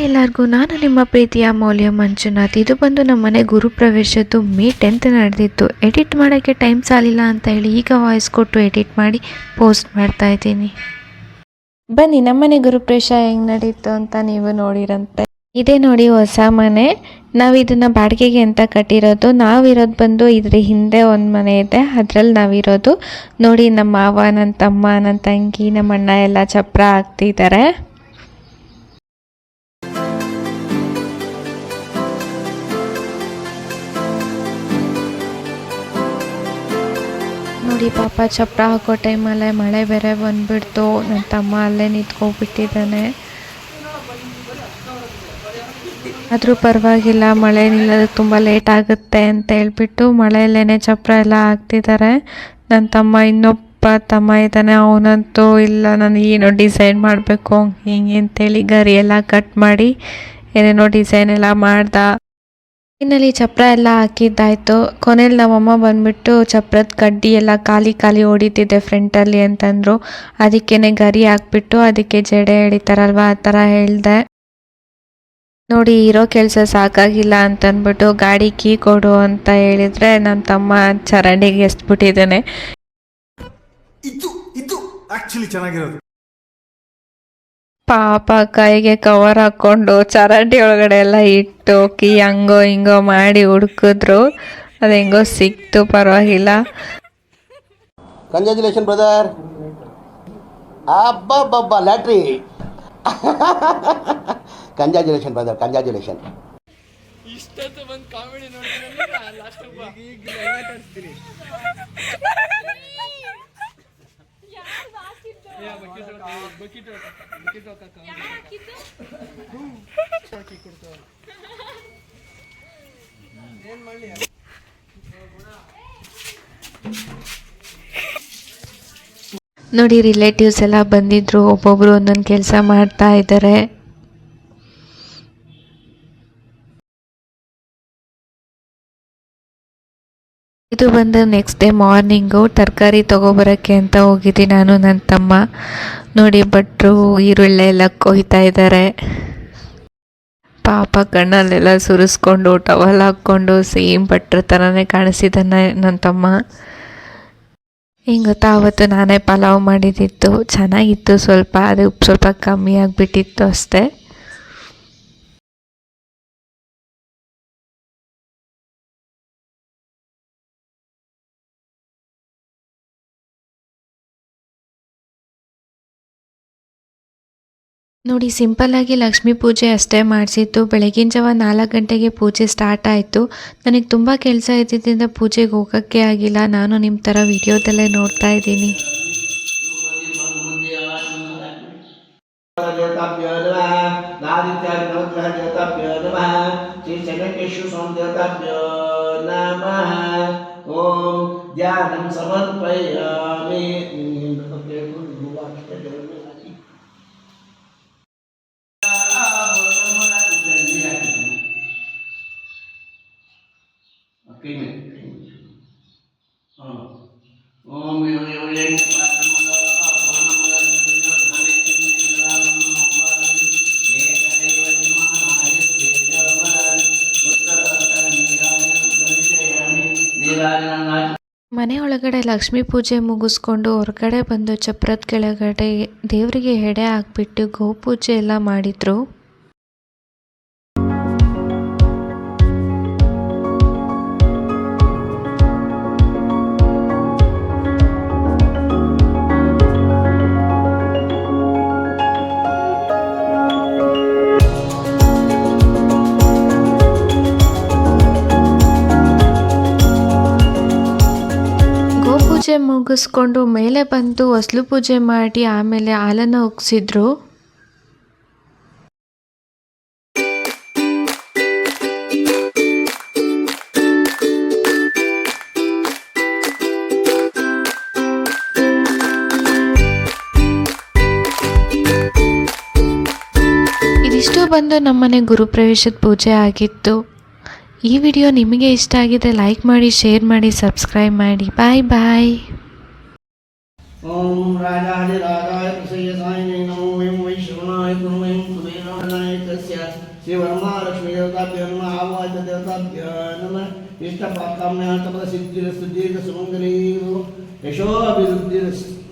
ಎಲ್ಲರಿಗೂ, ನಾನು ನಿಮ್ಮ ಪ್ರೀತಿಯ ಮೌಲ್ಯ ಮಂಜುನಾಥ್. ಇದು ಬಂದು ನಮ್ಮ ಮನೆ ಗುರುಪ್ರವೇಶದ್ದು May 10th ನಡೆದಿತ್ತು. ಎಡಿಟ್ ಮಾಡೋಕ್ಕೆ ಟೈಮ್ ಸಾಲಿಲ್ಲ ಅಂತ ಹೇಳಿ ಈಗ ವಾಯ್ಸ್ ಕೊಟ್ಟು ಎಡಿಟ್ ಮಾಡಿ ಪೋಸ್ಟ್ ಮಾಡ್ತಾ ಇದ್ದೀನಿ. ಬನ್ನಿ ನಮ್ಮನೆ ಗುರುಪ್ರವೇಶ ಹೆಂಗೆ ನಡೀತು ಅಂತ ನೀವು ನೋಡಿರಂತೆ. ಇದೇ ನೋಡಿ ಹೊಸ ಮನೆ. ನಾವು ಇದನ್ನು ಬಾಡಿಗೆಗೆ ಅಂತ ಕಟ್ಟಿರೋದು. ನಾವಿರೋದು ಬಂದು ಇದ್ರ ಹಿಂದೆ ಒಂದು ಮನೆ ಇದೆ, ಅದರಲ್ಲಿ ನಾವಿರೋದು. ನೋಡಿ ನಮ್ಮ ಮಾವ, ನನ್ನ ತಮ್ಮ, ನನ್ನ ತಂಗಿ, ನಮ್ಮ ಅಣ್ಣ ಎಲ್ಲ ಚಪ್ರ ಹಾಕ್ತಿದ್ದಾರೆ. ನೋಡಿ ಪಾಪ ಚಪ್ರ ಹಾಕೋ ಟೈಮಲ್ಲೇ ಮಳೆ ಬೇರೆ ಬಂದುಬಿಡ್ತು. ನನ್ನ ತಮ್ಮ ಅಲ್ಲೇ ನಿಂತ್ಕೊಂಡ್ಬಿಟ್ಟಿದ್ದಾನೆ. ಆದರೂ ಪರವಾಗಿಲ್ಲ, ಮಳೆ ನಿಲ್ಲೋದಕ್ಕೆ ತುಂಬ ಲೇಟ್ ಆಗುತ್ತೆ ಅಂತ ಹೇಳ್ಬಿಟ್ಟು ಮಳೆಯಲ್ಲೇ ಚಪ್ರ ಎಲ್ಲ ಹಾಕ್ತಿದ್ದಾರೆ. ನನ್ನ ತಮ್ಮ ಇನ್ನೊಬ್ಬ ತಮ್ಮ ಇದ್ದಾನೆ, ಅವನಂತೂ ಇಲ್ಲ ನಾನು ಏನೋ ಡಿಸೈನ್ ಮಾಡಬೇಕು ಹಿಂಗೆ ಅಂತೇಳಿ ಗರಿ ಎಲ್ಲ ಕಟ್ ಮಾಡಿ ಏನೇನೋ ಡಿಸೈನ್ ಎಲ್ಲ ಮಾಡ್ದ. ಇನ್ನಲ್ಲಿ ಚಪ್ರ ಎಲ್ಲ ಹಾಕಿದ್ದಾಯಿತು. ಕೊನೆಯಲ್ಲಿ ನಮ್ಮಮ್ಮ ಬಂದುಬಿಟ್ಟು ಚಪ್ರದ ಕಡ್ಡಿ ಎಲ್ಲ ಖಾಲಿ ಹೊಡಿತಿದ್ದೆ ಫ್ರಂಟಲ್ಲಿ ಅಂತಂದರು. ಅದಕ್ಕೇ ಗರಿ ಹಾಕ್ಬಿಟ್ಟು ಅದಕ್ಕೆ ಜಡೆ ಎಳಿತಾರಲ್ವ ಆ ಥರ ಹೇಳಿದೆ. ನೋಡಿ ಇರೋ ಕೆಲಸ ಸಾಕಾಗಿಲ್ಲ ಅಂತಂದ್ಬಿಟ್ಟು ಗಾಡಿ ಕೀ ಕೊಡು ಅಂತ ಹೇಳಿದರೆ ನನ್ನ ತಮ್ಮ ಚರಂಡಿಗೆ ಎಸ್ಬಿಟ್ಟಿದ್ದಾನೆ. ಇದು ಆಕ್ಚುಲಿ ಚೆನ್ನಾಗಿರೋದು. ಪಾಪ ಕೈಗೆ ಕವರ್ ಹಾಕ್ಕೊಂಡು ಚರಂಡಿ ಒಳಗಡೆ ಎಲ್ಲ ಇಟ್ಟು ಕೀ ಹಂಗೋ ಹಿಂಗೋ ಮಾಡಿ ಹುಡುಕಿದ್ರು. ಅದು ಹೆಂಗೋ ಸಿಕ್ತು, ಪರವಾಗಿಲ್ಲ. Congratulation brother. ಅಬ್ಬಬ್ಬಬ್ಬ ಲ್ಯಾಟ್ರಿ. Congratulation brother, congratulation. ಇಷ್ಟೊತ್ತು ಬಂದು ಕಾಮಿಡಿ ನೋಡ್ತೀನಿ. ನೋಡಿ ರಿಲೇಟಿವ್ಸ್ ಎಲ್ಲ ಬಂದಿದ್ರು, ಒಬ್ಬೊಬ್ರು ಒಂದೊಂದು ಕೆಲಸ ಮಾಡ್ತಾ ಇದ್ದಾರೆ. ಇದು ಬಂದು ನೆಕ್ಸ್ಟ್ ಡೇ ಮಾರ್ನಿಂಗು ತರಕಾರಿ ತೊಗೊಬರೋಕ್ಕೆ ಅಂತ ಹೋಗಿದ್ದೆ ನಾನು, ನನ್ನ ತಮ್ಮ. ನೋಡಿ ಭಟ್ರು ಈರುಳ್ಳಿ ಎಲ್ಲ ಕೊಯ್ತಾ ಇದ್ದಾರೆ. ಪಾಪ ಕಣ್ಣಲ್ಲೆಲ್ಲ ಸುರಿಸ್ಕೊಂಡು ಟವಲ್ ಹಾಕ್ಕೊಂಡು ಸೇಮ್ ಭಟ್ರ ಥರನೇ ಕಾಣಿಸಿದ್ದಾನೆ ನನ್ನ ತಮ್ಮ. ಹಿಂಗೆ ಗೊತ್ತಾ, ಅವತ್ತು ನಾನೇ ಪಲಾವ್ ಮಾಡಿದ್ದಿತ್ತು, ಚೆನ್ನಾಗಿತ್ತು. ಸ್ವಲ್ಪ ಅದು ಉಪ್ಪು ಸ್ವಲ್ಪ ಕಮ್ಮಿ ಆಗಿಬಿಟ್ಟಿತ್ತು ಅಷ್ಟೇ. ನೋಡಿ ಸಿಂಪಲ್ಲಾಗಿ ಲಕ್ಷ್ಮೀ ಪೂಜೆ ಅಷ್ಟೇ ಮಾಡಿಸಿದ್ದು. ಬೆಳಗಿನ ಜಾವ 4 ಗಂಟೆಗೆ ಪೂಜೆ ಸ್ಟಾರ್ಟ್ ಆಯಿತು. ನನಗೆ ತುಂಬ ಕೆಲಸ ಇದ್ದಿದ್ದರಿಂದ ಪೂಜೆಗೆ ಹೋಗೋಕ್ಕೆ ಆಗಿಲ್ಲ. ನಾನು ನಿಮ್ಮ ಥರ ವಿಡಿಯೋದಲ್ಲೇ ನೋಡ್ತಾ ಇದ್ದೀನಿ. ಮನೆ ಒಳಗಡೆ ಲಕ್ಷ್ಮೀ ಪೂಜೆ ಮುಗಿಸ್ಕೊಂಡು ಹೊರಗಡೆ ಬಂದು ಚಪ್ರದ ಕೆಳಗಡೆ ದೇವರಿಗೆ ಎಡೆ ಹಾಕ್ಬಿಟ್ಟು ಗೋಪೂಜೆ ಎಲ್ಲ ಮಾಡಿದ್ರು. ಪೂಜೆ ಮುಗಿಸ್ಕೊಂಡು ಮೇಲೆ ಬಂದು ಹೊಸ್ಲು ಪೂಜೆ ಮಾಡಿ ಆಮೇಲೆ ಹಾಲನ್ನು ಉಗ್ಸಿದ್ರು. ಇದಿಷ್ಟು ಬಂದು ನಮ್ಮನೆ ಗುರುಪ್ರವೇಶದ ಪೂಜೆ ಆಗಿತ್ತು. ಈ ವಿಡಿಯೋ ನಿಮಗೆ ಇಷ್ಟ ಆಗಿದೆ ಲೈಕ್ ಮಾಡಿ, ಶೇರ್ ಮಾಡಿ, ಸಬ್ಸ್ಕ್ರೈಬ್ ಮಾಡಿ. ಬಾಯ್ ಬಾಯ್. ಓಂ ರಾಜಾಧಿರಾಜಾಯ ಪ್ರಸಯ್ಯ ಸಾಯಿನೇ ನಮೋ ವೈಶ್ವನಾಯ ಗುರುವೇ ಕುಬೇರಾಯ तस्य श्रीवरमहालक्ष्मी देवताभ्यो नमः आवाहित देवताभ्यो नमः इष्टकाम्यार्थप्रसिद्धिरस्तु दीर्घसुमङ्गली यशोऽभिवृद्धिरस्तु